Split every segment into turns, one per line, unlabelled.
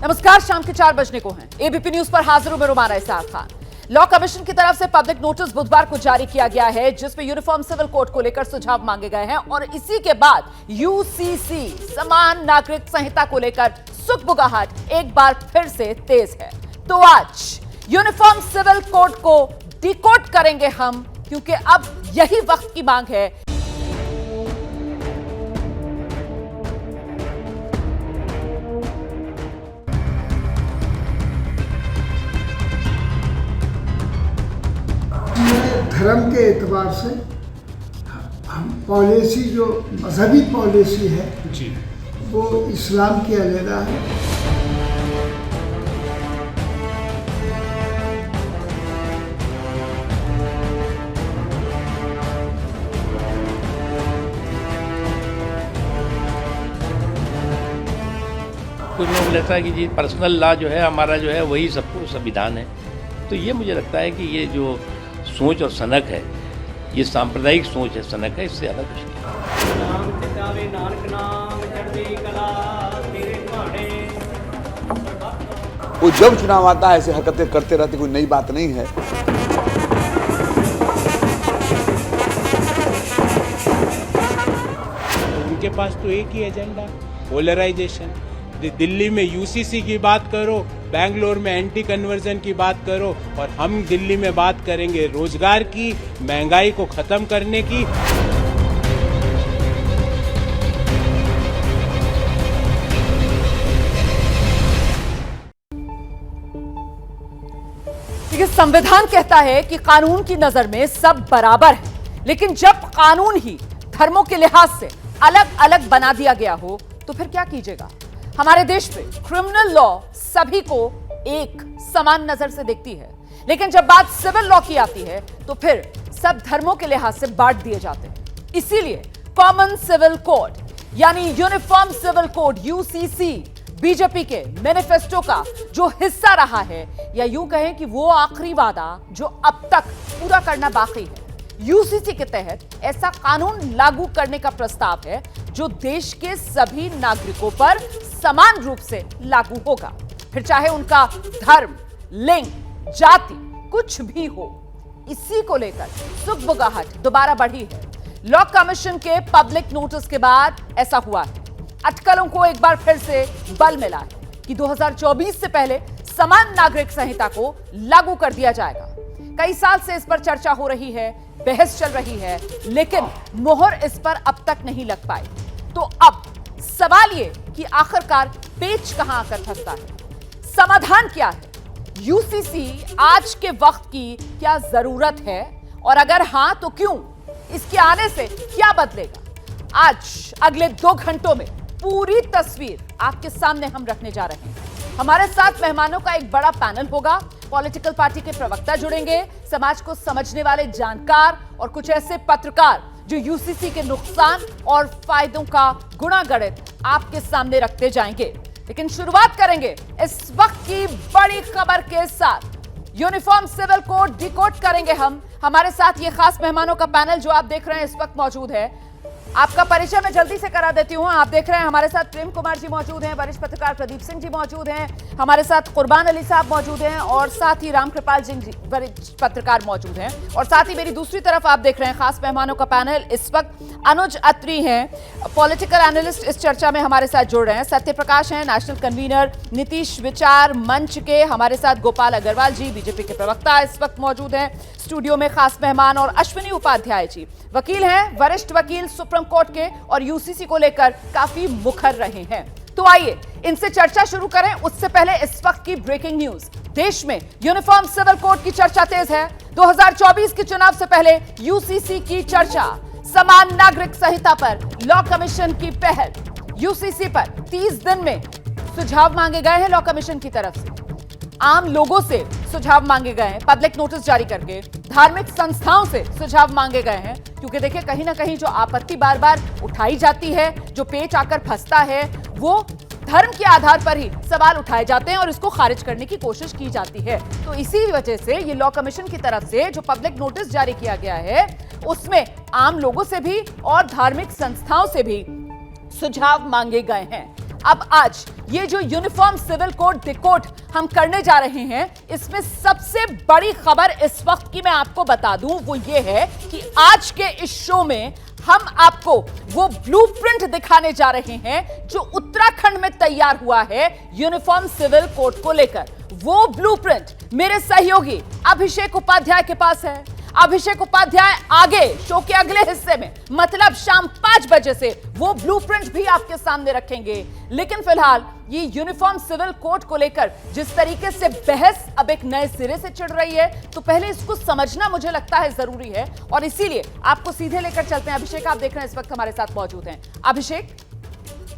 नमस्कार, शाम के 4 बजने को हैं। एबीपी न्यूज पर हाजिर हूं मैं रुमाना इसाक खान। लॉ कमीशन की तरफ से पब्लिक नोटिस बुधवार को जारी किया गया है, जिसमें यूनिफॉर्म सिविल कोड को लेकर सुझाव मांगे गए हैं और इसी के बाद यूसीसी समान नागरिक संहिता को लेकर सुगबुगाहट एक बार फिर से तेज है। तो आज यूनिफॉर्म सिविल कोड को डिकोड करेंगे हम, क्योंकि अब यही वक्त की मांग है।
धर्म के एतबार से हम पॉलिसी जो मजहबी पॉलिसी है जी, वो इस्लाम की अलहदा है।
कुछ लोग लगता है कि जी पर्सनल लॉ जो है हमारा जो है वही सबको संविधान है, तो ये मुझे लगता है कि ये जो सोच और सनक है, ये सांप्रदायिक सोच है, सनक है, इससे ज़्यादा कुछ नहीं।
वो जब चुनाव आता है ऐसे हरकतें करते रहते, कोई नई बात नहीं है।
उनके पास तो एक ही एजेंडा, पोलराइजेशन। दिल्ली में यूसीसी की बात करो, बेंगलोर में एंटी कन्वर्जन की बात करो, और हम दिल्ली में बात करेंगे रोजगार की, महंगाई को खत्म करने की।
देखिए, संविधान कहता है कि कानून की नजर में सब बराबर है, लेकिन जब कानून ही धर्मों के लिहाज से अलग अलग बना दिया गया हो तो फिर क्या कीजिएगा। हमारे देश में क्रिमिनल लॉ सभी को एक समान नजर से देखती है, लेकिन जब बात सिविल लॉ की आती है तो फिर सब धर्मों के लिहाज से बांट दिए जाते हैं। इसीलिए कॉमन सिविल कोड यानी uniform civil code UCC BJP के मैनिफेस्टो का जो हिस्सा रहा है, या यूं कहें कि वो आखिरी वादा जो अब तक पूरा करना बाकी है। यूसीसी के तहत ऐसा कानून लागू करने का प्रस्ताव है जो देश के सभी नागरिकों पर समान रूप से लागू होगा, फिर चाहे उनका धर्म, लिंग, जाति कुछ भी हो। इसी को लेकर सुगबुगाहट दोबारा बढ़ी है। लॉ कमीशन के पब्लिक नोटिस के बाद ऐसा हुआ है। अटकलों को एक बार फिर से बल मिला है कि 2024 से पहले समान नागरिक संहिता को लागू कर दिया जाएगा। कई साल से इस पर चर्चा हो रही है, बहस चल रही है, लेकिन मोहर इस पर अब तक नहीं लग पाई। तो अब सवाल ये कि आखिरकार पेच कहां आकर फंसता है, समाधान क्या है, यूसीसी आज के वक्त की क्या जरूरत है, और अगर हां तो क्यों, इसके आने से क्या बदलेगा। आज अगले 2 घंटों में पूरी तस्वीर आपके सामने हम रखने जा रहे हैं। हमारे साथ मेहमानों का एक बड़ा पैनल होगा, पॉलिटिकल पार्टी के प्रवक्ता जुड़ेंगे, समाज को समझने वाले जानकार और कुछ ऐसे पत्रकार जो यूसीसी के नुकसान और फायदों का गुणागणित आपके सामने रखते जाएंगे। लेकिन शुरुआत करेंगे इस वक्त की बड़ी खबर के साथ। यूनिफॉर्म सिविल कोड डिकोड करेंगे हम। हमारे साथ ये खास मेहमानों का पैनल जो आप देख रहे हैं इस वक्त मौजूद है। आपका परिचय मैं जल्दी से करा देती हूं। आप देख रहे हैं हमारे साथ प्रेम कुमार जी मौजूद हैं, वरिष्ठ पत्रकार प्रदीप सिंह जी मौजूद हैं, हमारे साथ कुर्बान अली साहब मौजूद हैं, और साथ ही रामकृपाल सिंह जी वरिष्ठ पत्रकार मौजूद हैं। और साथ ही मेरी दूसरी तरफ आप देख रहे हैं खास मेहमानों का पैनल। इस वक्त अनुज अत्री हैं, पॉलिटिकल एनालिस्ट, इस चर्चा में हमारे साथ जुड़ रहे हैं। सत्य प्रकाश हैं, नेशनल कन्वीनर नीतीश विचार मंच के। हमारे साथ गोपाल अग्रवाल जी, बीजेपी के प्रवक्ता, इस वक्त मौजूद हैं स्टूडियो में खास मेहमान। और अश्विनी उपाध्याय जी वकील हैं, वरिष्ठ वकील सुप्रीम कोर्ट के, और यूसीसी को लेकर काफी मुखर रहे हैं। तो आइए इनसे चर्चा शुरू करें। उससे पहले इस वक्त की ब्रेकिंग न्यूज। देश में यूनिफॉर्म सिविल कोड की चर्चा तेज है। 2024 के चुनाव से पहले यूसीसी की चर्चा, समान नागरिक संहिता पर लॉ कमीशन की पहल। यूसीसी पर 30 दिन में सुझाव मांगे गए हैं लॉ कमीशन की तरफ से। आम लोगों से सुझाव मांगे गए हैं, पब्लिक नोटिस जारी करके। धार्मिक संस्थाओं से सुझाव मांगे गए हैं, क्योंकि देखिए कहीं ना कहीं जो आपत्ति बार बार उठाई जाती है, जो पेच आकर फंसता है, वो धर्म के आधार पर ही सवाल उठाए जाते हैं और इसको खारिज करने की कोशिश की जाती है। तो इसी वजह से ये लॉ कमीशन की तरफ से जो पब्लिक नोटिस जारी किया गया है, उसमें आम लोगों से भी और धार्मिक संस्थाओं से भी सुझाव मांगे गए हैं। अब आज ये जो यूनिफॉर्म सिविल कोड डिकोड हम करने जा रहे हैं, इसमें सबसे बड़ी खबर इस वक्त की मैं आपको बता दूं वो ये है कि आज के इस शो में हम आपको वो ब्लूप्रिंट दिखाने जा रहे हैं जो उत्तराखंड में तैयार हुआ है यूनिफॉर्म सिविल कोड को लेकर। वो ब्लूप्रिंट मेरे सहयोगी अभिषेक उपाध्याय के पास है। अभिषेक उपाध्याय आगे शो के अगले हिस्से में मतलब शाम 5 बजे से वो ब्लूप्रिंट भी आपके सामने रखेंगे। लेकिन फिलहाल ये यूनिफॉर्म सिविल कोड को लेकर जिस तरीके से बहस अब एक नए सिरे से छिड़ रही है, तो पहले इसको समझना मुझे लगता है जरूरी है और इसीलिए आपको सीधे लेकर चलते हैं। अभिषेक, आप देख रहे हैं इस वक्त हमारे साथ मौजूद हैं। अभिषेक।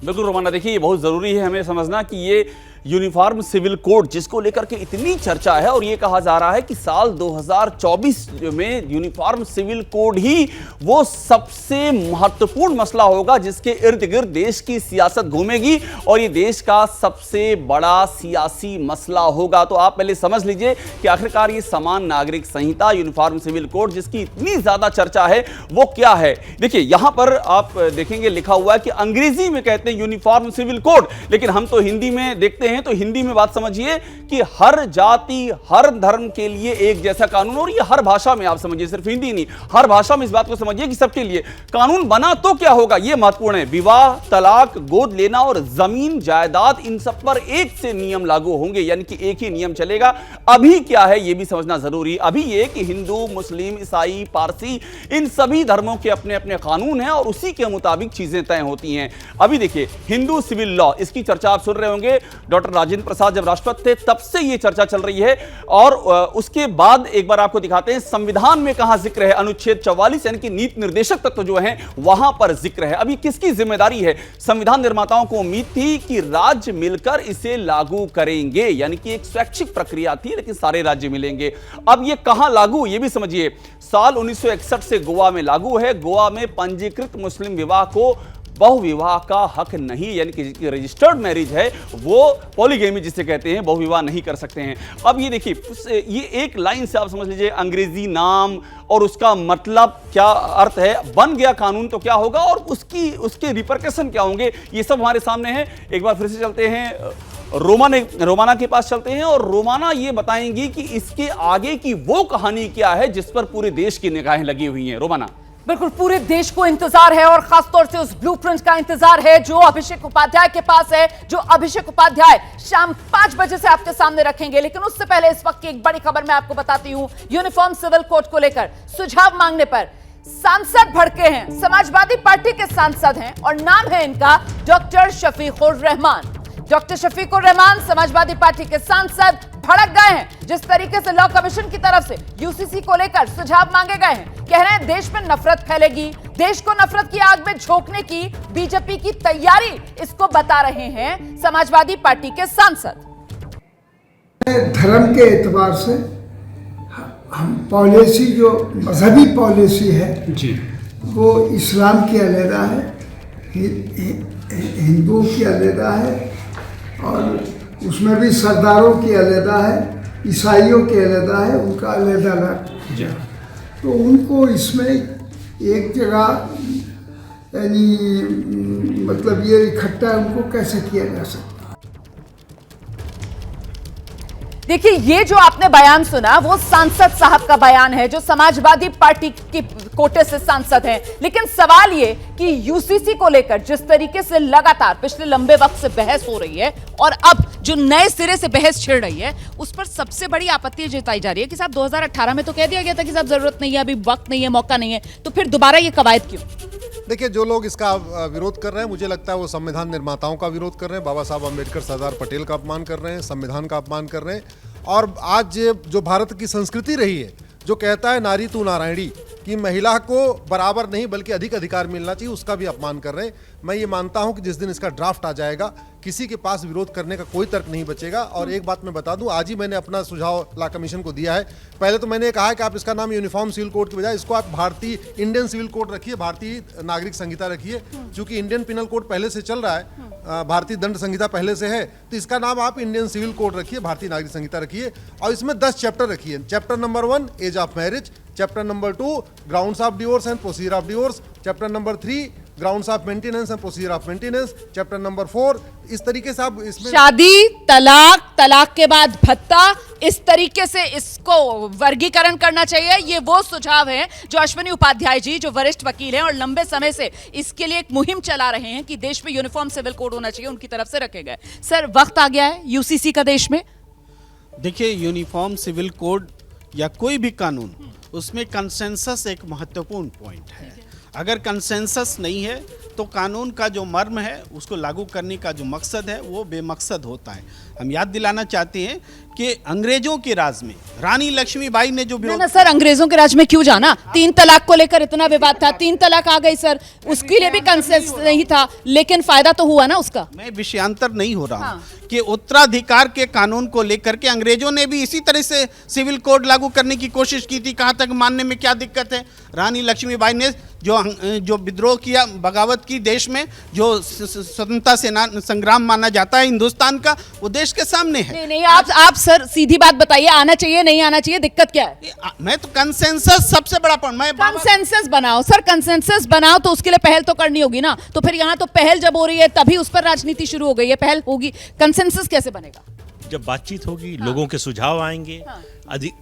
बिल्कुल रोमाना, देखिए ये बहुत जरूरी है हमें समझना कि ये यूनिफॉर्म सिविल कोड जिसको लेकर के इतनी चर्चा है और ये कहा जा रहा है कि साल 2024 में यूनिफॉर्म सिविल कोड ही वो सबसे महत्वपूर्ण मसला होगा जिसके इर्द गिर्द देश की सियासत घूमेगी और ये देश का सबसे बड़ा सियासी मसला होगा। तो आप पहले समझ लीजिए कि आखिरकार ये समान नागरिक संहिता यूनिफॉर्म सिविल कोड जिसकी इतनी ज्यादा चर्चा है वो क्या है। देखिए यहां पर आप देखेंगे लिखा हुआ है कि अंग्रेजी में कहते हैं यूनिफॉर्म सिविल कोड, लेकिन हम तो हिंदी में देखते हैं तो हिंदी में बात समझिए कि हर जाति हर धर्म के लिए एक जैसा कानून। और ये हर भाषा में आप समझिए, सिर्फ हिंदी नहीं, हर भाषा में इस बात को समझिए कि सबके लिए कानून बना तो क्या होगा, ये महत्वपूर्ण है। विवाह, तलाक, गोद लेना और जमीन जायदाद, इन सब पर एक से नियम लागू होंगे, यानी कि एक ही नियम चलेगा। अभी क्या है ये भी समझना जरूरी। अभी ये कि हिंदू, मुस्लिम, ईसाई, पारसी, इन सभी धर्मों के अपने अपने कानून हैं और उसी के मुताबिक चीजें तय होती हैं। अभी देखिए हिंदू सिविल लॉ, इसकी चर्चा आप सुन रहे होंगे, डॉक्टर राजेंद्र प्रसाद जब राष्ट्रपति थे तब से यह चर्चा चल रही है। और उसके बाद एक बार आपको दिखाते हैं संविधान में कहां जिक्र है। अनुच्छेद 44 यानी कि नीति निर्देशक तत्व जो हैं वहां पर जिक्र है। अभी किसकी जिम्मेदारी है? संविधान निर्माताओं को उम्मीद थी कि राज्य मिलकर इसे लागू करेंगे, यानी कि एक स्वैच्छिक प्रक्रिया थी लेकिन सारे राज्य मिलेंगे। अब यह कहां लागू, यह भी समझिए। साल 1961 से गोवा में लागू है। गोवा में पंजीकृत मुस्लिम विवाह को बहुविवाह का हक नहीं, यानी कि रजिस्टर्ड मैरिज है वो पॉलीगेमी जिसे कहते हैं, बहुविवाह नहीं कर सकते हैं। अब ये देखिए ये एक लाइन से आप समझ लीजिए अंग्रेजी नाम और उसका मतलब क्या अर्थ है, बन गया कानून तो क्या होगा और उसके रिपरकशन क्या होंगे, ये सब हमारे सामने है। एक बार फिर से चलते हैं रोमाना के पास चलते हैं और रोमाना ये बताएंगी कि इसके आगे की वो कहानी क्या है जिस पर पूरे देश की निगाहें लगी हुई हैं। रोमाना।
बिल्कुल, पूरे देश को इंतजार है और खासतौर से उस ब्लूप्रिंट का इंतजार है जो अभिषेक उपाध्याय के पास है, जो अभिषेक उपाध्याय शाम 5 बजे से आपके सामने रखेंगे। लेकिन उससे पहले इस वक्त की एक बड़ी खबर मैं आपको बताती हूं। यूनिफॉर्म सिविल कोड को लेकर सुझाव मांगने पर सांसद भड़के हैं। समाजवादी पार्टी के सांसद हैं और नाम है इनका doctor Shafiqur Rahman. Doctor Shafiqur Rahman Samajwadi party के सांसद भड़क गए हैं। जिस तरीके से लॉ कमीशन की तरफ से यूसीसी को लेकर सुझाव मांगे गए हैं, कह रहे हैं देश में नफरत फैलेगी, देश को नफरत की आग में झोंकने की बीजेपी की तैयारी, इसको बता रहे हैं समाजवादी पार्टी के सांसद।
धर्म के एतबार से हम पॉलिसी जो मजहबी पॉलिसी है जी, वो इस्लाम की अलग है, हिंदुओं की अलग है और उसमें भी सरदारों की अलग है, ईसाइयों की अलग है, उनका अलग अलग। तो उनको इसमें एक जगह यानी मतलब ये इकट्ठा उनको कैसे किया जा सकता।
देखिए ये जो आपने बयान सुना वो सांसद साहब का बयान है जो समाजवादी पार्टी की कोटे से सांसद हैं। लेकिन सवाल ये कि यूसीसी को लेकर जिस तरीके से लगातार पिछले लंबे वक्त से बहस हो रही है और अब जो नए सिरे से बहस छिड़ रही है उस पर सबसे बड़ी आपत्ति जताई जा रही है कि साहब 2018 में तो कह दिया गया था कि साहब जरूरत नहीं है, अभी वक्त नहीं है, मौका नहीं है, तो फिर दोबारा ये कवायद क्यों?
देखिए जो लोग इसका विरोध कर रहे हैं, मुझे लगता है वो संविधान निर्माताओं का विरोध कर रहे हैं, बाबा साहब अम्बेडकर, सरदार पटेल का अपमान कर रहे हैं, संविधान का अपमान कर रहे हैं। और आज जो भारत की संस्कृति रही है जो कहता है नारी तू नारायणी, कि महिला को बराबर नहीं बल्कि अधिक अधिकार मिलना चाहिए, उसका भी अपमान कर रहे हैं। मैं ये मानता हूं कि जिस दिन इसका ड्राफ्ट आ जाएगा किसी के पास विरोध करने का कोई तर्क नहीं बचेगा। और एक बात मैं बता दूं, आज ही मैंने अपना सुझाव लॉ कमीशन को दिया है। पहले तो मैंने कहा कि आप इसका नाम यूनिफॉर्म सिविल कोड के बजाय इसको आप भारतीय इंडियन सिविल कोड रखिए, भारतीय नागरिक संहिता रखिए, क्योंकि इंडियन पिनल कोड पहले से चल रहा है, भारतीय दंड संहिता पहले से है, तो इसका नाम आप इंडियन सिविल कोड रखिए, भारतीय नागरिक संहिता रखिए। और इसमें 10 चैप्टर रखिए। Chapter number 1 age of marriage, chapter number 2 grounds of divorce and procedure of divorce, chapter number 3 grounds of maintenance and procedure of maintenance, chapter number 4। इस तरीके से आप इसमें
शादी, तलाक, तलाक के बाद भत्ता, इस तरीके से इसको वर्गीकरण करना चाहिए। ये वो सुझाव है जो अश्विनी उपाध्याय जी, जो वरिष्ठ वकील हैं और लंबे समय से इसके लिए एक मुहिम चला रहे हैं कि देश में यूनिफॉर्म सिविल कोड होना चाहिए, उनकी तरफ से रखे गए। सर, वक्त आ गया है यूसीसी का देश में।
देखिए, यूनिफॉर्म सिविल कोड या कोई भी कानून, उसमें कंसेंसस एक महत्वपूर्ण पॉइंट है। अगर कंसेंसस नहीं है तो कानून का जो मर्म है, उसको लागू करने का जो मकसद है, वो बेमकसद होता है। हम याद दिलाना चाहते हैं कि अंग्रेजों के राज में रानी लक्ष्मीबाई ने जो
ना सर, अंग्रेजों के राज में क्यों जाना? 3 तलाक को लेकर इतना विवाद था, 3 तलाक आ गई सर, उसके लिए भी कंसेंसस नहीं था, लेकिन फायदा तो हुआ ना उसका।
मैं विषयांतर नहीं हो रहा हूँ कि उत्तराधिकार के कानून को लेकर के अंग्रेजों ने भी इसी तरह से सिविल कोड लागू करने की कोशिश की थी। कहाँ तक मानने में क्या दिक्कत है? रानी लक्ष्मीबाई ने जो विद्रोह किया, बगावत की देश में, जो स्वतंत्रता सेना संग्राम माना जाता है हिंदुस्तान का, वो देश के सामने है।
नहीं, आप सर सीधी बात बताइए, आना चाहिए नहीं आना चाहिए, दिक्कत क्या है?
मैं तो कंसेंसस सबसे बड़ा पॉइंट, मैं
कंसेंसस बनाओ सर, कंसेंसस बनाओ तो उसके लिए पहल तो करनी होगी ना। तो फिर यहाँ तो पहल जब हो रही है तभी उस पर राजनीति शुरू हो गई है, पहल होगी, कंसेंसस कैसे बनेगा?
जब बातचीत होगी, लोगों के सुझाव आएंगे।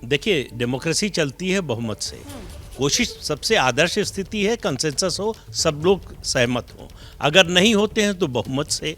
देखिए, डेमोक्रेसी चलती है बहुमत से। कोशिश, सबसे आदर्श स्थिति है कंसेंसस हो, सब लोग सहमत हो। अगर नहीं होते हैं तो बहुमत से।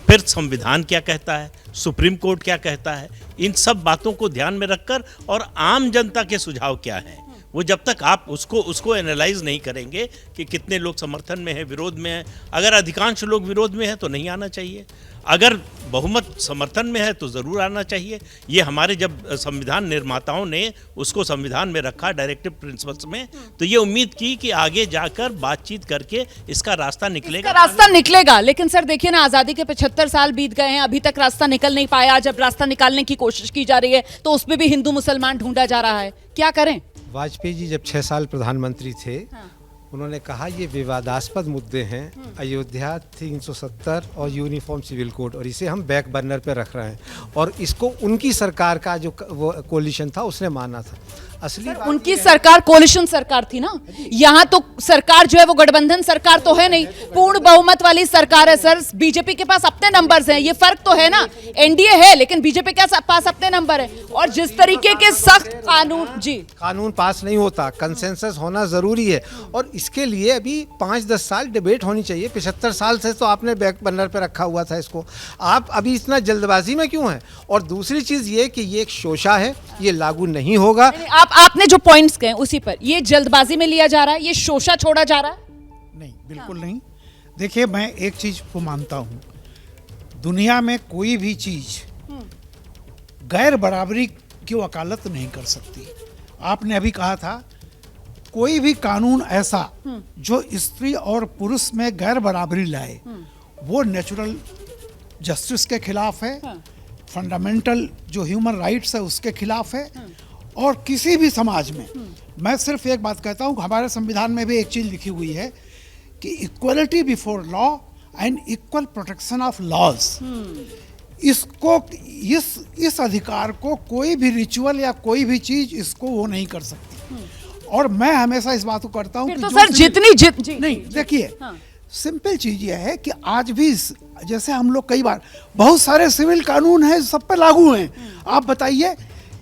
फिर संविधान क्या कहता है, सुप्रीम कोर्ट क्या कहता है, इन सब बातों को ध्यान में रखकर, और आम जनता के सुझाव क्या हैं, वो जब तक आप उसको एनालाइज नहीं करेंगे कि कितने लोग समर्थन में हैं, विरोध में हैं। अगर अधिकांश लोग विरोध में हैं तो नहीं आना चाहिए, अगर बहुमत समर्थन में है तो ज़रूर आना चाहिए। ये हमारे जब संविधान निर्माताओं ने उसको संविधान में रखा डायरेक्टिव प्रिंसिपल्स में, तो ये उम्मीद की कि आगे जाकर बातचीत करके इसका रास्ता निकलेगा।
लेकिन सर देखिए ना, आज़ादी के 75 साल बीत गए हैं, अभी तक रास्ता निकल नहीं पाया। जब रास्ता निकालने की कोशिश की जा रही है तो उसमें भी हिंदू मुसलमान ढूंढा जा रहा है, क्या करें?
वाजपेयी जी जब 6 साल प्रधानमंत्री थे, उन्होंने कहा ये विवादास्पद मुद्दे हैं, अयोध्या 370 और यूनिफॉर्म सिविल कोड, और इसे हम बैक बर्नर पे रख रहे हैं। और इसको उनकी सरकार का जो वो कोलिशन था उसने माना था। असली
उनकी सरकार कोलिशन सरकार थी ना, यहाँ तो सरकार जो है वो गठबंधन सरकार तो है नहीं, पूर्ण बहुमत वाली सरकार है सर। बीजेपी के पास अपने नंबर्स हैं, ये फर्क तो है ना। एनडीए है लेकिन बीजेपी के पास अपने नंबर है। और जिस तरीके के सख्त कानून
पास नहीं होता, कंसेंसस होना जरूरी है, और इसके लिए अभी 5-10 साल डिबेट होनी चाहिए। 75 साल से तो आपने बैक बर्नर पे रखा हुआ था इसको, आप अभी इतना जल्दबाजी में क्यों हैं? और दूसरी चीज ये कि ये एक शोषा है, ये लागू नहीं होगा।
आपने जो पॉइंट्स कहे उसी पर, ये जल्दबाजी में लिया जा रहा है, ये शोषा छोड़ा जा रहा है?
नहीं, बिल्कुल नहीं। देखिए, मैं एक चीज को मानता हूं, दुनिया में कोई भी चीज गैर बराबरी की वकालत नहीं कर सकती। आपने अभी कहा था कोई भी कानून ऐसा जो स्त्री और पुरुष में गैर बराबरी लाए, वो नेचुरल जस्टिस के खिलाफ है, फंडामेंटल जो ह्यूमन राइट्स है उसके खिलाफ है। और किसी भी समाज में, मैं सिर्फ एक बात कहता हूँ, हमारे संविधान में भी एक चीज लिखी हुई है कि equality before law and equal protection of laws. इसको इस अधिकार को कोई भी रिचुअल या कोई भी चीज इसको वो नहीं कर सकती। और मैं हमेशा इस बात को करता हूँ कि
तो सर
नहीं, देखिए, सिंपल चीज ये है कि आज भी जैसे हम लोग कई बार, बहुत सारे सिविल कानून हैं सब पे लागू हैं। आप बताइए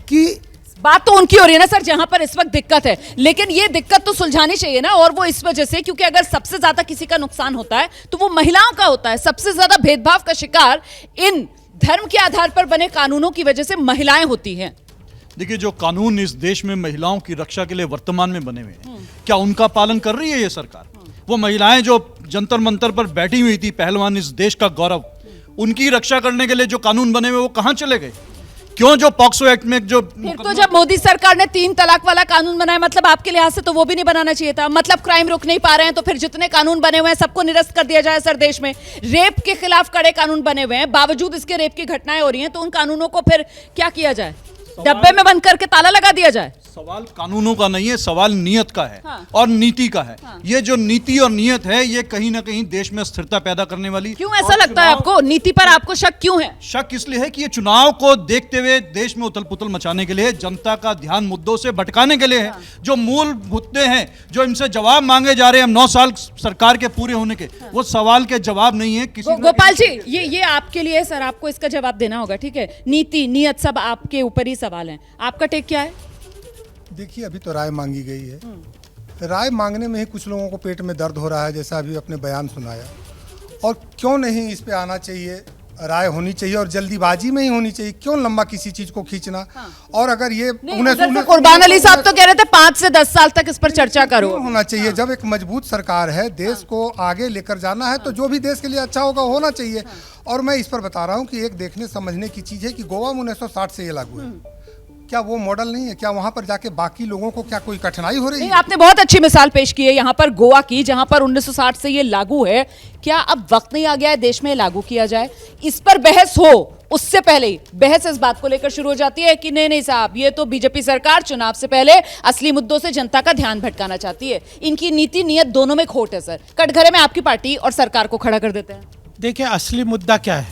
कि
बात तो उनकी हो रही है ना सर, जहां पर इस वक्त दिक्कत है, लेकिन ये दिक्कत तो सुलझानी चाहिए ना। और वो इस वजह से क्योंकि अगर सबसे ज्यादा किसी का नुकसान होता है तो वो महिलाओं का होता है। सबसे ज्यादा भेदभाव का शिकार इन धर्म के आधार पर बने कानूनों की वजह से महिलाएं होती हैं।
देखिए, जो कानून इस देश में महिलाओं की रक्षा के लिए वर्तमान में बने हुए हैं, क्या उनका पालन कर रही है ये सरकार? वो महिलाएं जो जंतर मंतर पर बैठी हुई थी, पहलवान इस देश का गौरव, उनकी रक्षा करने के लिए जो कानून बने हुए वो कहां चले गए? क्यों जो पॉक्सो एक्ट में जो
फिर तो जब मोदी सरकार ने 3 तलाक वाला कानून बनाया, मतलब आपके लिहाज से तो वो भी नहीं बनाना चाहिए था। मतलब क्राइम रोक नहीं पा रहे हैं तो फिर जितने कानून बने हुए हैं सबको निरस्त कर दिया जाए सर। देश में रेप के खिलाफ कड़े कानून बने हुए हैं, बावजूद इसके रेप की घटनाएं हो रही हैं, तो उन कानूनों को फिर क्या किया जाए? डब्बे में बंद करके ताला लगा दिया जाए?
सवाल कानूनों का नहीं है, सवाल नीयत का है।
हाँ।
और नीति का है।
हाँ।
ये जो नीति और नीयत है, ये कहीं ना कहीं देश में स्थिरता पैदा करने वाली।
क्यों ऐसा लगता है आपको? नीति पर आपको शक क्यों है?
शक इसलिए है कि ये चुनाव को देखते हुए देश में उथल पुथल मचाने के लिए, जनता का ध्यान मुद्दों से भटकाने के लिए है। जो मूल मुद्दे हैं, जो इनसे जवाब मांगे जा रहे हैं 9 साल सरकार के पूरे होने के, वो सवाल के जवाब नहीं है। किसी
गोपाल जी, ये आपके लिए सर, आपको इसका जवाब देना होगा, ठीक है? नीति नीयत सब आपके ऊपर ही सवाल है। आपका टेक क्या है?
देखिए, अभी तो राय मांगी गई है। राय मांगने में ही कुछ लोगों को पेट में दर्द हो रहा है, जैसा अभी अपने बयान सुनाया। और क्यों नहीं इस पे आना चाहिए, राय होनी चाहिए और जल्दीबाजी में ही होनी चाहिए। क्यों लंबा किसी चीज को खींचना? और अगर ये
कुर्बान अली साहब तो कह रहे थे 5 से 10 साल तक इस पर चर्चा करो।
होना चाहिए। जब एक मजबूत सरकार है, देश को आगे लेकर जाना है, तो जो भी देश के लिए अच्छा होगा होना चाहिए। और मैं इस पर बता रहा हूँ कि एक देखने समझने की चीज है कि गोवा में 1960 से ये लागू है। क्या वो मॉडल नहीं है? क्या वहां पर जाके बाकी लोगों को क्या कोई कठिनाई हो रही है?
आपने बहुत अच्छी मिसाल पेश की है यहाँ पर गोवा की, जहां पर 1960 से ये लागू है। क्या अब वक्त नहीं आ गया है देश में लागू किया जाए? इस पर बहस हो उससे पहले ही बहस इस बात को लेकर शुरू हो जाती है कि नहीं साहब, ये तो बीजेपी सरकार चुनाव से पहले असली मुद्दों से जनता का ध्यान भटकाना चाहती है। इनकी नीति नियत दोनों में खोट है सर। कटघरे में आपकी पार्टी और सरकार को खड़ा कर देते हैं।
देखिए, असली मुद्दा क्या है?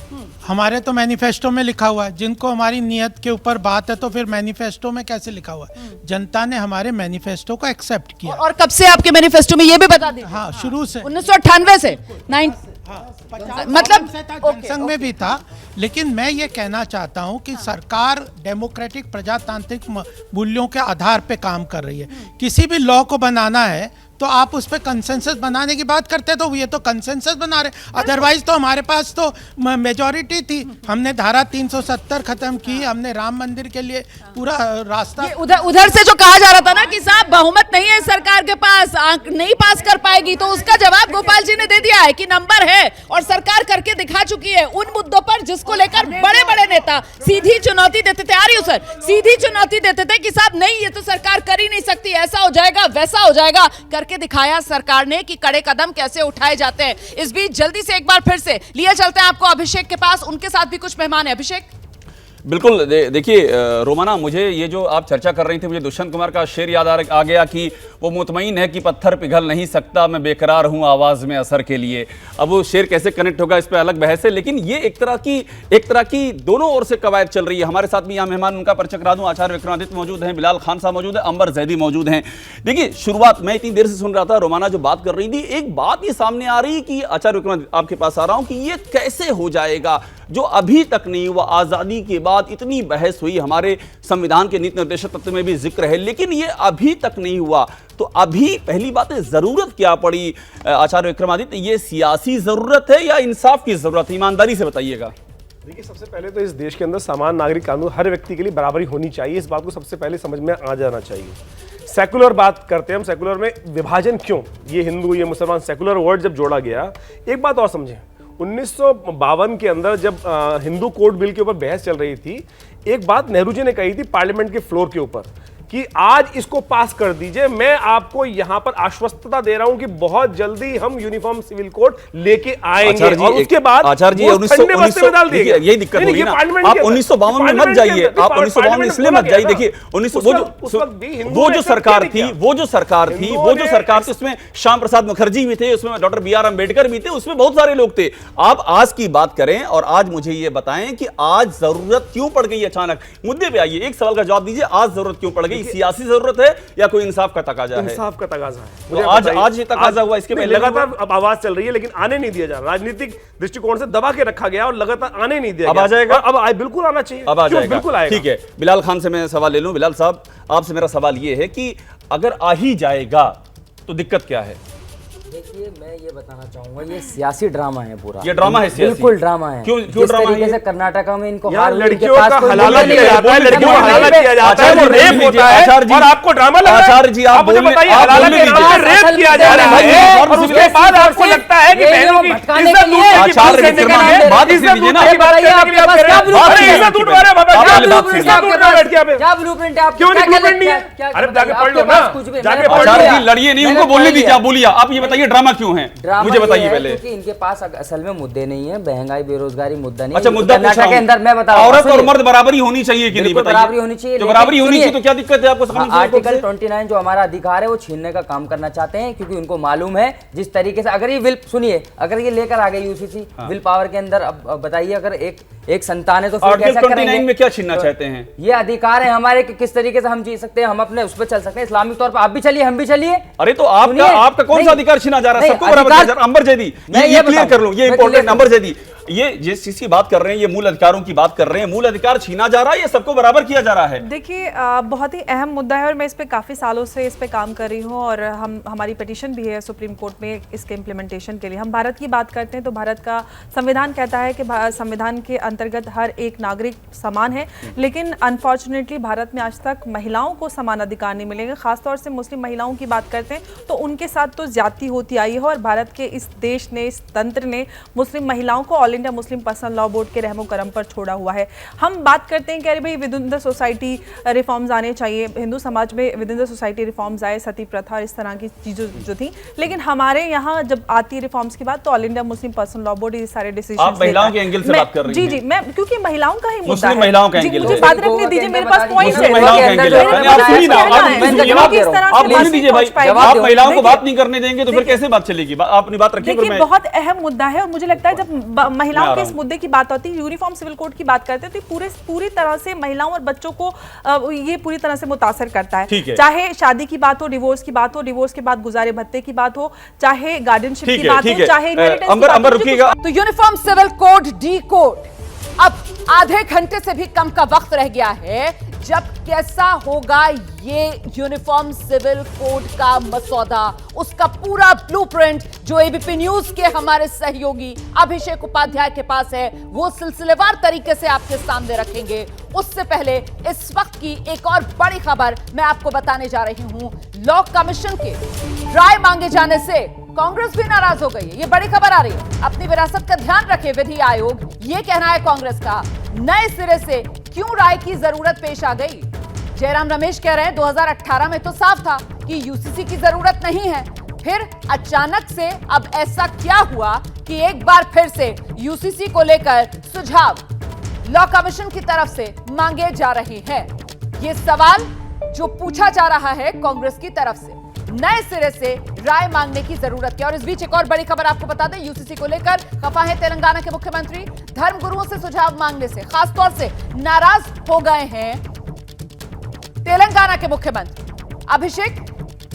हमारे तो मैनिफेस्टो में लिखा हुआ है। जिनको हमारी नियत के ऊपर बात है, तो फिर मैनिफेस्टो में कैसे लिखा हुआ है? जनता ने हमारे मैनिफेस्टो को एक्सेप्ट किया।
और कब से आपके मैनिफेस्टो में ये भी बता दीजिए।
हाँ, शुरू से
1998 से मतलब
संघ में भी था। लेकिन मैं ये कहना चाहता हूँ कि सरकार डेमोक्रेटिक प्रजातांत्रिक मूल्यों के आधार पे काम कर रही है। किसी भी लॉ को बनाना है तो आप उस पर कंसेंसस बनाने की बात करते, तो ये तो कंसेंसस बना रहे। अदरवाइज तो हमारे पास तो मेजॉरिटी थी। हमने धारा 370 खत्म की, हमने राम मंदिर के लिए पूरा रास्ता।
उधर से जो कहा जा रहा था ना कि साहब बहुमत नहीं है सरकार के पास, नहीं पास कर पाएगी, तो उसका जवाब गोपाल जी ने दे दिया है कि नंबर है और सरकार करके दिखा चुकी है उन मुद्दों पर जिसको लेकर बड़े बड़े नेता सीधी चुनौती देते थे। आ रही हूं सर, सीधी चुनौती देते थे कि साहब नहीं, ये तो सरकार कर ही नहीं सकती, ऐसा हो जाएगा वैसा हो जाएगा। करके दिखाया सरकार ने कि कड़े कदम कैसे उठाए जाते हैं। इस बीच जल्दी से एक बार फिर से लिए चलते हैं आपको अभिषेक के पास, उनके साथ भी कुछ मेहमान है। अभिषेक,
बिल्कुल। देखिए रोमाना, मुझे ये जो आप चर्चा कर रही थी, मुझे दुष्यंत कुमार का शेर याद आ गया कि वो मुतमईन है कि पत्थर पिघल नहीं सकता, मैं बेकरार हूं आवाज में असर के लिए। अब वो शेर कैसे कनेक्ट होगा, इस पे अलग बहस है। लेकिन ये एक तरह की दोनों ओर से कवायद चल रही है। हमारे साथ भी यहाँ मेहमान, उनका परिचय करा दूं। आचार्य विक्रमादित्य मौजूद हैं, बिलाल खान साहब मौजूद है, अंबर जैदी मौजूद हैं। देखिए, शुरुआत मैं इतनी देर से सुन रहा था, रोमाना जो बात कर रही थी, एक बात ये सामने आ रही कि आचार्य विक्रमादित्य, आपके पास आ रहा हूं कि ये कैसे हो जाएगा जो अभी तक नहीं हुआ। आजादी के बाद इतनी बहस हुई, हमारे संविधान के नीति निर्देशक तत्व में भी जिक्र है, लेकिन ये अभी तक नहीं हुआ। तो अभी पहली बात है, जरूरत क्या पड़ी आचार्य विक्रमादित्य? ये सियासी जरूरत है या इंसाफ की जरूरत है? ईमानदारी से बताइएगा।
देखिए, सबसे पहले तो इस देश के अंदर समान नागरिक कानून हर व्यक्ति के लिए बराबरी होनी चाहिए। इस बात को सबसे पहले समझ में आ जाना चाहिए। सेकुलर बात करते हैं हम, सेकुलर में विभाजन क्यों? ये हिंदू, ये मुसलमान, सेकुलर वर्ड जब जोड़ा गया, एक बात और समझें, 1952 के अंदर जब हिंदू कोड बिल के ऊपर बहस चल रही थी, एक बात नेहरू जी ने कही थी पार्लियामेंट के फ्लोर के ऊपर कि आज इसको पास कर दीजिए। मैं आपको यहां पर आश्वस्तता दे रहा हूं कि बहुत जल्दी हम यूनिफॉर्म सिविल कोड लेके आएंगे। और उसके बाद
आचार्य जी, 1952 यही दिक्कत होगी ना। आप 1952 में मत जाइए, आप 1952 में इसलिए मत जाइए। देखिए, वो जो सरकार थी उसमें श्याम प्रसाद मुखर्जी भी थे, उसमें डॉक्टर बी आर अम्बेडकर भी थे, उसमें बहुत सारे लोग थे। आप आज की बात करें और आज मुझे ये बताएं कि आज जरूरत क्यों पड़ गई? अचानक मुद्दे पे आइए, एक सवाल का जवाब दीजिए, आज जरूरत क्यों पड़ गई? सियासी जरूरत है या कोई इंसाफ का तकाजा है?
इंसाफ का तकाजा है।
तो आज ये तकाजा हुआ, इसके पहले
लगातार अब आवाज चल रही है, लेकिन आने नहीं दिया जा रहा। राजनीतिक दृष्टिकोण से दबा के रखा गया और लगातार आने नहीं दिया।
अब आ जाएगा,
अब बिल्कुल आना चाहिए,
अब आ जाएगा,
बिल्कुल आएगा।
ठीक है, बिलाल खान से मैं सवाल ले लूं। बिलाल साहब, आपसे मेरा सवाल ये है कि अगर आ ही जाएगा तो दिक्कत क्या है?
देखिए, मैं ये बताना चाहूंगा, ये सियासी ड्रामा है पूरा।
ये ड्रामा है,
बिल्कुल ड्रामा है।
क्यों ड्रामा है?
जैसे कर्नाटका में इनको
लड़कियों का हलाला किया जाता है, लड़कियों का हलाला किया जाता है, वो रेप होता है और आपको ड्रामा लग रहा है।
आचार्य जी, आप
मुझे बताइए, हलाला के नाम पे रेप किया जा रहा है और उसके बाद आपको लगता है कि बहनों की इज्जत लूटने की बात करने के लिए, इज्जत लूटने की बात करने के लिए आप कह रहे हैं, इज्जत लूट रहे हैं।
क्या ब्लूप्रिंट है?
क्यों नहीं ब्लूप्रिंट नहीं है? अरे जाके पढ़ लो ना, जाके पढ़ लो।
लड़िए नहीं, उनको बोलने दीजिए, आप बोलिए। आप ये बताइए ड्रामा क्यों है, मुझे बताइए पहले।
क्योंकि इनके पास असल में मुद्दे नहीं है, महंगाई बेरोजगारी मुद्दा नहीं।
अच्छा, मुद्दा
कर्नाटक के अंदर मैं बता रहा हूं,
औरत और मर्द बराबरी होनी चाहिए कि नहीं, बताइए।
बराबरी होनी चाहिए,
तो बराबरी होनी चाहिए तो क्या दिक्कत है आपको?
आर्टिकल 29 जो हमारा अधिकार है वो छीनने का काम करना चाहते हैं, क्योंकि उनको मालूम है जिस तरीके से अगर ये विल, सुनिए, अगर ये लेकर आ गए यूसीसी विल पावर के अंदर, अब बताइए अगर एक संतान है तो फिर कैसे करेंगे?
में क्या छीनना चाहते हैं?
ये अधिकार है हमारे कि किस तरीके से हम जी सकते हैं, हम अपने उस पर चल सकते हैं इस्लामिक तौर पर। आप भी चलिए, हम भी चलिए।
अरे तो आपका कौन सा अधिकार छीना जा रहा है? सबको बराबर। अंबर जैदी, ये क्लियर कर लूं, ये इंपॉर्टेंट। अंबर जैदी, ये जिस चीज की बात कर रहे हैं, ये मूल अधिकारों की बात कर रहे हैं, मूल अधिकार छीना जा रहा है, ये सबको बराबर किया जा रहा है।
देखिए, बहुत ही अहम मुद्दा है और मैं इस पे काफ़ी सालों से इस पे काम कर रही हूँ और हमारी पिटीशन भी है सुप्रीम कोर्ट में इसके इम्प्लीमेंटेशन के लिए। हम भारत की बात करते हैं तो भारत का संविधान कहता है कि संविधान के अंतर्गत हर एक नागरिक समान है, लेकिन अनफॉर्चुनेटली भारत में आज तक महिलाओं को समान अधिकार नहीं मिलेंगे। खासतौर से मुस्लिम महिलाओं की बात करते हैं तो उनके साथ तो ज्यादती होती आई है और भारत के इस देश ने, इस तंत्र ने मुस्लिम महिलाओं को all India Muslim personal law board के रहमो करम पर छोड़ा हुआ है। हम बात करते हैं कि अरे भाई with in the society reforms आने चाहिए, हिंदू समाज में with in the society reforms आए, सती प्रथा इस तरह की चीज़ें जो थी, लेकिन हमारे यहाँ जब आती है रिफॉर्म्स की बात तो all India Muslim personal law board ये सारे डिसीजन।
आप महिलाओं के एंगल से बात कर रही हैं।
जी, मैं क्योंकि महिलाओं का ही मुद्दा है,
महिलाओं का एंगल,
मुझे बात रखने दीजिए, मेरे पास पॉइंट है।
आप महिलाओं को बात नहीं करने देंगे तो फिर कैसे बात चलेगी? आपने बात रखी।
देखिए, बहुत अहम मुद्दा है और मुझे लगता है जब महिलाओं के इस मुद्दे की बात होती है, यूनिफॉर्म सिविल कोड की बात करते हैं तो पूरी तरह से महिलाओं और बच्चों को ये पूरी तरह से मुतासर करता है। चाहे शादी की बात हो, डिवोर्स की बात हो, डिवोर्स के बाद गुजारे भत्ते की बात हो, चाहे गार्डियनशिप की बात हो, चाहे इनहेरिटेंस की बात हो।
रुकिएगा।
तो uniform civil code D code अब आधे घंटे से भी कम का वक्त रह गया है जब कैसा होगा ये यूनिफॉर्म सिविल कोड का मसौदा, उसका पूरा ब्लूप्रिंट जो एबीपी न्यूज के हमारे सहयोगी अभिषेक उपाध्याय के पास है वो सिलसिलेवार तरीके से आपके सामने रखेंगे। उससे पहले इस वक्त की एक और बड़ी खबर मैं आपको बताने जा रही हूं। लॉ कमीशन के राय मांगे जाने से कांग्रेस भी नाराज हो गई है। ये बड़ी खबर आ रही है। अपनी विरासत का ध्यान रखे विधि आयोग, ये कहना है कांग्रेस का। नए सिरे से क्यों राय की जरूरत पेश आ गई? जयराम रमेश कह रहे हैं 2018 में तो साफ था कि यूसीसी की जरूरत नहीं है, फिर अचानक से अब ऐसा क्या हुआ कि एक बार फिर से यूसीसी को लेकर सुझाव लॉ कमीशन की तरफ से मांगे जा रहे हैं? ये सवाल जो पूछा जा रहा है कांग्रेस की तरफ से, नए सिरे से राय मांगने की जरूरत है। और इस बीच एक और बड़ी खबर आपको बता दें, यूसीसी को लेकर खफा है तेलंगाना के मुख्यमंत्री। धर्मगुरुओं से सुझाव मांगने से खासतौर से नाराज हो गए हैं तेलंगाना के मुख्यमंत्री अभिषेक।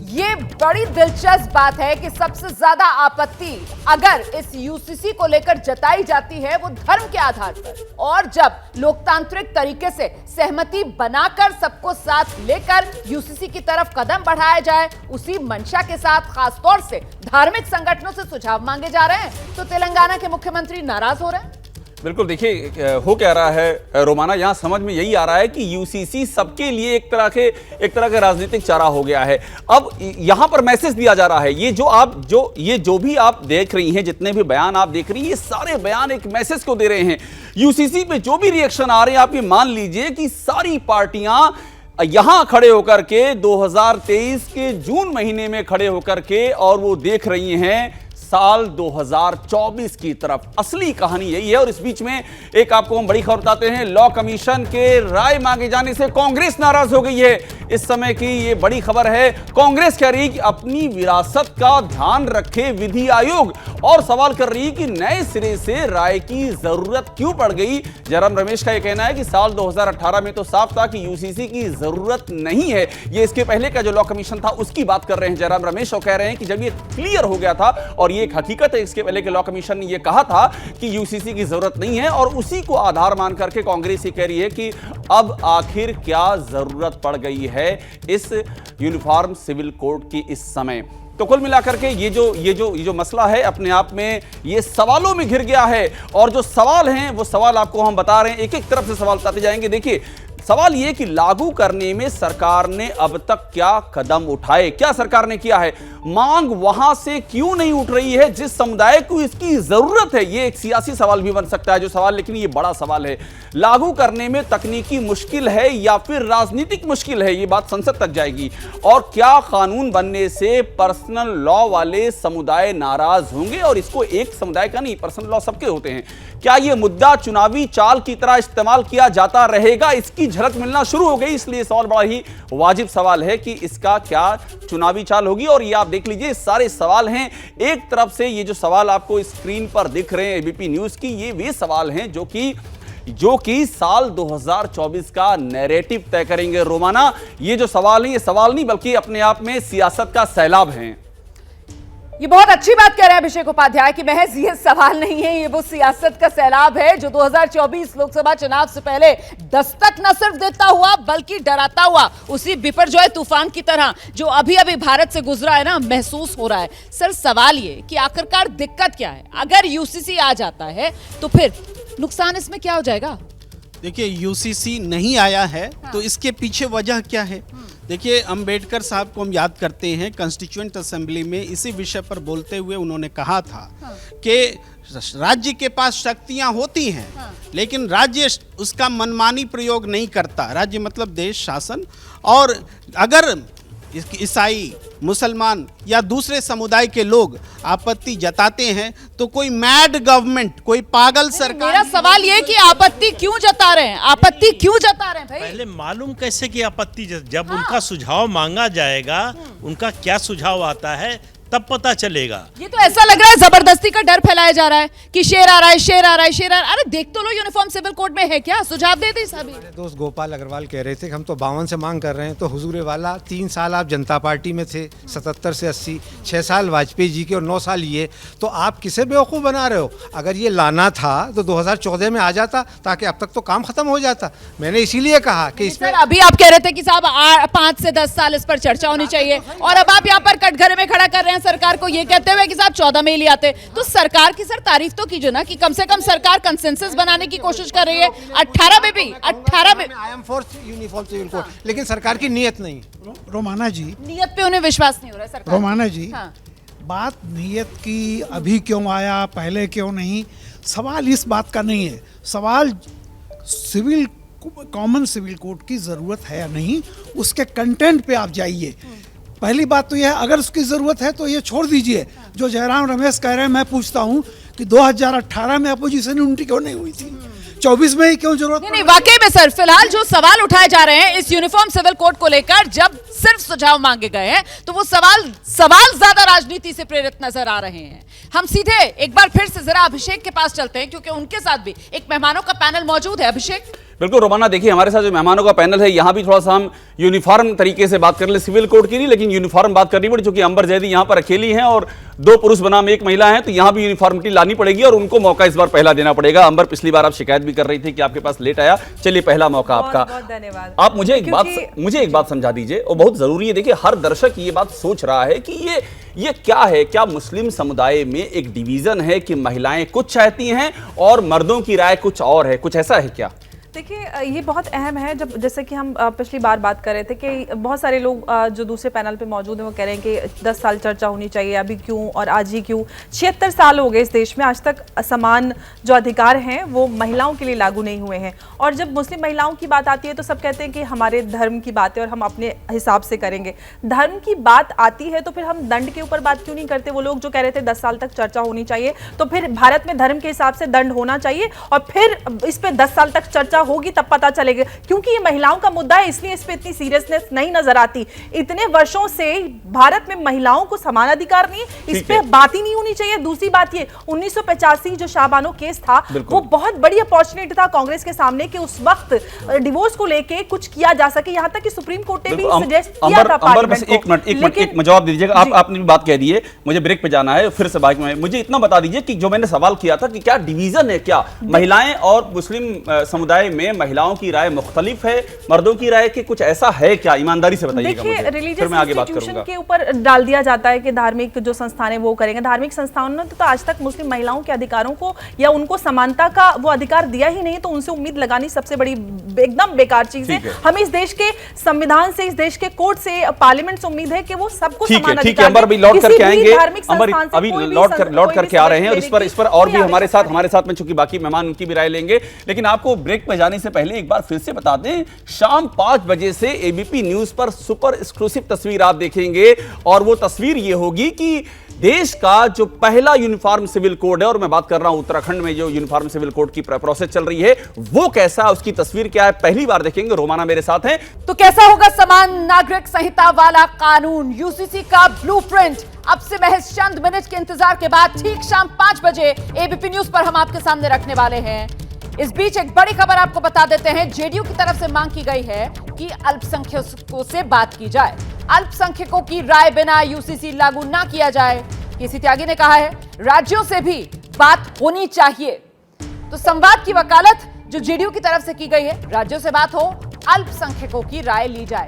ये बड़ी दिलचस्प बात है कि सबसे ज्यादा आपत्ति अगर इस यूसीसी को लेकर जताई जाती है वो धर्म के आधार पर, और जब लोकतांत्रिक तरीके से सहमति बनाकर सबको साथ लेकर यूसीसी की तरफ कदम बढ़ाया जाए, उसी मंशा के साथ खासतौर से धार्मिक संगठनों से सुझाव मांगे जा रहे हैं, तो तेलंगाना के मुख्यमंत्री नाराज हो रहे हैं।
बिल्कुल, देखिए हो क्या रहा है रोमाना, यहाँ समझ में यही आ रहा है कि यूसीसी सबके लिए एक तरह का राजनीतिक चारा हो गया है। अब यहाँ पर मैसेज दिया जा रहा है, ये जो भी आप देख रही हैं, जितने भी बयान आप देख रही हैं, ये सारे बयान एक मैसेज को दे रहे हैं। यूसीसी पे जो भी रिएक्शन आ रहे हैं, आप ये मान लीजिए कि सारी पार्टियां यहां खड़े होकर के 2023 के जून महीने में खड़े होकर के और वो देख रही हैं साल 2024 की तरफ। असली कहानी यही है। और इस बीच में एक आपको हम बड़ी खबर बताते हैं, लॉ कमीशन के राय मांगे जाने से कांग्रेस नाराज हो गई है। इस समय की ये बड़ी खबर है। कांग्रेस कह रही है कि अपनी विरासत का ध्यान रखे विधि आयोग, और सवाल कर रही है कि नए सिरे से राय की जरूरत क्यों पड़ गई। जयराम रमेश का यह कहना है कि साल 2018 में तो साफ था कि यूसीसी की जरूरत नहीं है। ये इसके पहले का जो लॉ कमीशन था उसकी बात कर रहे हैं जयराम रमेश, और कह रहे हैं कि जब ये क्लियर हो गया था, और ये एक हकीकत है, इसके पहले के लॉ कमीशन ने यह कहा था कि यूसीसी की जरूरत नहीं है, और उसी को आधार मान करके कांग्रेस ये कह रही है कि अब आखिर क्या जरूरत पड़ गई है इस यूनिफॉर्म सिविल कोड की इस समय। तो कुल मिलाकर के ये जो मसला है अपने आप में ये सवालों में घिर गया है। और जो सवाल हैं वो सवाल आपको हम बता रहे हैं, एक एक तरफ से सवाल बताते जाएंगे। देखिए, सवाल ये कि लागू करने में सरकार ने अब तक क्या कदम उठाए, क्या सरकार ने किया है, मांग वहां से क्यों नहीं उठ रही है जिस समुदाय को इसकी जरूरत है। ये एक सियासी सवाल भी बन सकता है जो सवाल, लेकिन ये बड़ा सवाल है। लागू करने में तकनीकी मुश्किल है या फिर राजनीतिक मुश्किल है, ये बात संसद तक जाएगी। और क्या कानून बनने से पर्सनल लॉ वाले समुदाय नाराज होंगे, और इसको एक समुदाय का नहीं, पर्सनल लॉ सबके होते हैं। क्या यह मुद्दा चुनावी चाल की तरह इस्तेमाल किया जाता रहेगा, इसकी झलक मिलना शुरू हो गई। इसलिए सवाल बड़ा ही वाजिब सवाल है कि इसका क्या चुनावी चाल होगी। और ये आप देख लीजिए, सारे सवाल हैं। एक तरफ से ये जो सवाल आपको स्क्रीन पर दिख रहे हैं एबीपी न्यूज की, ये वे सवाल हैं जो कि साल 2024 का नैरेटिव तय करेंगे। रोमाना, ये जो सवाल है, ये सवाल नहीं बल्कि अपने आप में सियासत का सैलाब है।
ये बहुत अच्छी बात कह रहे हैं अभिषेक उपाध्याय कि महज ये सवाल नहीं है, ये वो सियासत का सैलाब है जो 2024 लोकसभा चुनाव से पहले दस्तक न सिर्फ देता हुआ बल्कि डराता हुआ उसी बिपरजॉय तूफान की तरह जो अभी अभी भारत से गुजरा है ना, महसूस हो रहा है। सर, सवाल ये कि आखिरकार दिक्कत क्या है? अगर यूसीसी आ जाता है तो फिर नुकसान इसमें क्या हो जाएगा?
देखिए, यूसीसी नहीं आया है तो इसके पीछे वजह क्या है? देखिए, अंबेडकर साहब को हम याद करते हैं, कॉन्स्टिट्यूएंट असेंबली में इसी विषय पर बोलते हुए उन्होंने कहा था कि राज्य के पास शक्तियां होती हैं लेकिन राज्य उसका मनमानी प्रयोग नहीं करता। राज्य मतलब देश, शासन। और अगर ईसाई, मुसलमान या दूसरे समुदाय के लोग आपत्ति जताते हैं तो कोई मैड गवर्नमेंट, कोई पागल सरकार।
मेरा सवाल ये कि आपत्ति क्यों जता रहे हैं? आपत्ति क्यों जता रहे हैं भाई?
पहले मालूम कैसे कि आपत्ति जब उनका सुझाव मांगा जाएगा, उनका क्या सुझाव आता है तब पता चलेगा।
ये तो ऐसा लग रहा है जबरदस्ती का डर फैलाया जा रहा है कि शेर आ रहा है, शेर आ रहा है, शेर आ रहा है। अरे देख तो लो, यूनिफॉर्म सिविल कोड में है क्या? सुझाव दे दे सभी।
दोस्त गोपाल अग्रवाल कह रहे थे कि हम तो 52 से मांग कर रहे हैं, तो हुजूर वाला 3 साल आप जनता पार्टी में थे, 77 से 80, 6 साल वाजपेयी जी के और 9 साल ये, तो आप किसे बेवकूफ़ बना रहे हो? अगर ये लाना था तो 2014 में आ जाता, ताकि अब तक तो काम खत्म हो जाता। मैंने इसीलिए कहा कि
सर, अभी आप कह रहे थे कि साहब 5 से 10 साल इस पर चर्चा होनी चाहिए, और अब आप यहाँ पर कटघरे में खड़ा कर रहे हैं सरकार को, ये कहते हुए कि साहब 14 में ही ले आते। तो सरकार की सर तारीफ तो कीजिए ना कि कम से कम सरकार कंसेंसस बनाने की कोशिश कर रही है। 18 में भी 18 में
I am for uniform civil code, लेकिन सरकार की नीयत नहीं।
रोमाना जी,
नीयत पे उन्हें विश्वास नहीं हो रहा है सरकार।
रोमाना जी, बात नीयत की अभी क्यों आया, पहले क्यों नहीं, सवाल इस बात का नहीं है। सवाल कॉमन सिविल कोड की जरूरत है या नहीं, उसके कंटेंट पे आप जाइए। पहली बात तो यह है, अगर उसकी ज़रूरत है तो ये छोड़ दीजिए। जो जयराम रमेश कह रहे हैं, मैं पूछता हूँ कि 2018 में अपोजिशन यूनिटी क्यों नहीं हुई थी? 24 में ही क्यों जरूरत?
नहीं, वाकई में सर, फिलहाल जो सवाल उठाए जा रहे हैं इस यूनिफॉर्म सिविल कोड को लेकर, जब सिर्फ सुझाव मांगे गए हैं तो वो सवाल ज्यादा राजनीति से प्रेरित नजर आ रहे हैं। हम सीधे एक बार फिर से जरा अभिषेक के पास चलते हैं क्योंकि उनके साथ भी एक मेहमानों का पैनल मौजूद है। अभिषेक,
बिल्कुल रोमाना, देखिए हमारे साथ जो मेहमानों का पैनल है, यहाँ भी थोड़ा सा हम यूनिफॉर्म तरीके से बात कर ले, सिविल कोड की नहीं लेकिन यूनिफॉर्म बात करनी पड़ी, क्योंकि अंबर जैदी यहाँ पर अकेली हैं और 2 पुरुष बनाम 1 महिला है, तो यहाँ भी यूनिफॉर्मिटी लानी पड़ेगी और उनको मौका इस बार पहला देना पड़ेगा। अंबर, पिछली बार आप शिकायत भी कर रही थी कि आपके पास लेट आया, चलिए पहला मौका आपका।
बहुत धन्यवाद।
आप मुझे एक बात समझा दीजिए, और बहुत जरूरी है। देखिए, हर दर्शक ये बात सोच रहा है कि ये क्या है, क्या मुस्लिम समुदाय में एक डिवीजन है कि महिलाएं कुछ चाहती हैं और मर्दों की राय कुछ और है, कुछ ऐसा है क्या?
देखिए, ये बहुत अहम है। जब जैसे कि हम पिछली बार बात कर रहे थे कि बहुत सारे लोग जो दूसरे पैनल पे मौजूद हैं वो कह रहे हैं कि 10 साल चर्चा होनी चाहिए, अभी क्यों और आज ही क्यों? 76 साल हो गए इस देश में, आज तक समान जो अधिकार हैं वो महिलाओं के लिए लागू नहीं हुए हैं। और जब मुस्लिम महिलाओं की बात आती है तो सब कहते हैं कि हमारे धर्म की बात है और हम अपने हिसाब से करेंगे। धर्म की बात आती है तो फिर हम दंड के ऊपर बात क्यों नहीं करते? वो लोग जो कह रहे थे 10 साल तक चर्चा होनी चाहिए, तो फिर भारत में धर्म के हिसाब से दंड होना चाहिए और फिर इस पे 10 साल तक चर्चा होगी, तब पता चलेगा। क्योंकि ये महिलाओं का मुद्दा है, इसलिए इस पे इतनी सीरियसनेस नहीं नजर आती। इतने वर्षों से भारत में महिलाओं को समान अधिकार नहीं, इस पे बात ही नहीं होनी चाहिए। दूसरी बात ये 1985 जो शाहबानो केस था, वो बहुत बड़ी अपॉर्चुनिटी था कांग्रेस के सामने कि उस वक्त डिवोर्स को लेके कुछ किया जा सके, यहां तक कि सुप्रीम कोर्ट ने भी सजेस्ट किया था पार्लियामेंट को।
एक मिनट जवाब दे दीजिएगा। आपने भी बात कह दी है, मुझे ब्रेक पे जाना है, फिर से बाइक में मुझे इतना बता दीजिए कि जो मैंने सवाल किया था कि क्या डिवीजन है, क्या महिलाएं और मुस्लिम समुदाय राय में महिलाओं की राय मुख्तलिफ है, मर्दों की राय के कुछ ऐसा है क्या? ईमानदारी से बताइएगा मुझे, फिर मैं आगे बात करूंगा।
के ऊपर डाल दिया जाता है कि धार्मिक जो संस्थान है वो करेंगे। धार्मिक संस्थानों ने तो आज तक मुस्लिम महिलाओं के अधिकारों को या उनको समानता का वो अधिकार दिया ही नहीं, तो उनसे उम्मीद लगानी सबसे बड़ी एकदम बेकार चीज है। हमें इस देश के संविधान से, इस देश के कोर्ट से, पार्लियामेंट से उम्मीद है कि वो सबको समान अधिकार दें।
ठीक है, अंबर अभी लौट करके आएंगे, अभी लौट करके आ रहे हैं, और इस पर और भी हमारे साथ में चूंकि बाकी मेहमान उनकी भी राय लेंगे, लेकिन आपको ब्रेक में जाने से पहले एक बार फिर से बता दें, शाम 5 बजे से एबीपी न्यूज पर सुपर एक्सक्लूसिव तस्वीर आप देखेंगे, और वो तस्वीर ये होगी कि देश का जो पहला यूनिफॉर्म सिविल कोड है, और मैं बात कर रहा हूं उत्तराखंड में जो यूनिफॉर्म सिविल कोड की प्रोसेस चल रही है, वो कैसा है, उसकी तस्वीर क्या है, पहली बार देखेंगे। रोमाना मेरे साथ हैं।
तो कैसा होगा समान नागरिक संहिता वाला कानून, यूसीसी का ब्लूप्रिंट? अब से महज चंद मिनट के इंतजार के बाद ठीक शाम 5 बजे एबीपी न्यूज पर हम आपके सामने रखने वाले हैं। इस बीच एक बड़ी खबर आपको बता देते हैं। जेडीयू की तरफ से मांग की गई है कि अल्पसंख्यकों से बात की जाए, अल्पसंख्यकों की राय बिना यूसीसी लागू ना किया जाए। केसी त्यागी ने कहा है राज्यों से भी बात होनी चाहिए। तो संवाद की वकालत जो जेडीयू की तरफ से की गई है, राज्यों से बात हो, अल्पसंख्यकों की राय ली जाए।